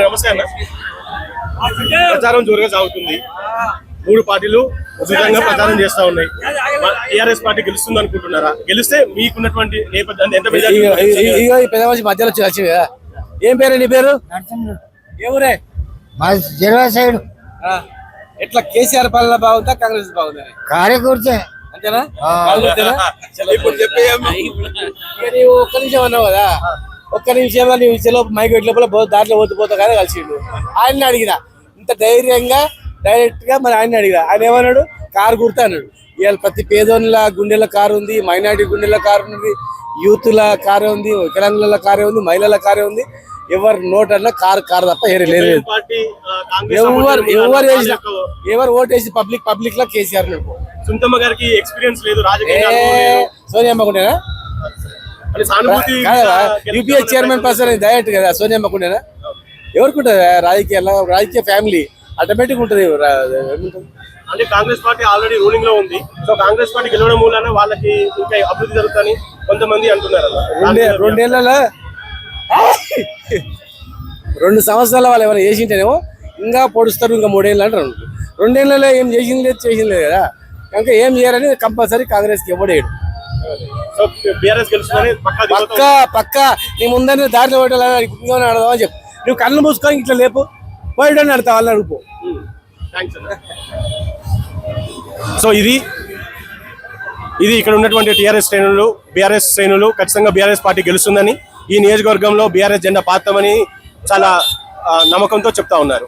నమస్తే అన్న. ప్రచారం జోరుగా సాగుతుంది. 3 పార్టీలు ఉచితంగా ప్రచారం చేస్తా ఉన్నాయి. టీఆర్ఎస్ పార్టీ గెలుస్తుంది అనుకుంటున్నారా? గెలిస్తే మీకున్నటువంటి నేపథ్యం ఎంత? పెద్ద మనిషి మధ్యలో వచ్చి కదా. ఏం పేరు నీ పేరు? ఎవరే సైడ్ ఎట్లా కేసీఆర్ పాలన బాగుందా కాంగ్రెస్ బాగుందా? కారేకూర్చే అంతేనా? ఒక్క నిమిషం అన్నావు కదా, ఒక్క నిమిషంలో నీ విషయంలో మైక్ లోపల దాంట్లో పోతా కదా కలిసిండు. ఆయన్ని అడిగిన ఇంత ధైర్యంగా డైరెక్ట్ గా మరి ఆయన అడిగిన, ఆయన ఏమన్నాడు? కారు గుర్తు అన్నాడు. ఇవాళ ప్రతి పేదోళ్ళ గుండెల కారు ఉంది, మైనార్టీ గుండెల కారు ఉంది, యూత్ల కారే ఉంది, వికలాంగుల కారే ఉంది, మహిళల కారే ఉంది. ఎవరు నోట్ అన్నా కారు తప్ప ఏరే లేదు. ఎవరు ఓటేసి పబ్లిక్ లా కేసీఆర్ సుంతమ్మ గారికి ఎక్స్పీరియన్స్ లేదు, సోనియమ్మకుండేనా? యూపీఏ చైర్మన్ పర్సన్ డైరెక్ట్ కదా సోనియమ్మకుండేనా? ఎవరికి రాజకీయ ఫ్యామిలీ ఆటోమేటిక్ ఉంటుంది. అంటే కాంగ్రెస్ పార్టీ ఆల్రెడీ రూలింగ్ లో ఉంది. సో కాంగ్రెస్ పార్టీ గెలవడం మూలన వాళ్ళకి ఇంకా అభివృద్ధి జరుగుతుందని కొంతమంది అంటున్నారు. 2 సంవత్సరాల వాళ్ళు ఎవరైనా చేసింటేనేమో ఇంకా పొడుస్తారు, ఇంకా 3 ఏళ్ళు అంటారు. 2 ఏళ్లలో ఏం చేసింది లేదు కదా. కనుక ఏం చేయాలని కంపల్సరీ కాంగ్రెస్ కి ఇవ్వడేడు. పక్క నీ ముందర దారిలో పెట్టాలని అడదామని చెప్పు. నువ్వు కళ్ళు మూసుకొని ఇట్లా లేపు పోయడం అడతా వాళ్ళని అడుపు. సో ఇది ఇక్కడ ఉన్నటువంటి టీఆర్ఎస్ శ్రేణులు, బీఆర్ఎస్ శ్రేణులు ఖచ్చితంగా బీఆర్ఎస్ పార్టీ గెలుస్తుందని, ఈ నియోజకవర్గంలో బీఆర్ఎస్ జెండా పాతమని చాలా నమ్మకంతో చెప్తా ఉన్నారు.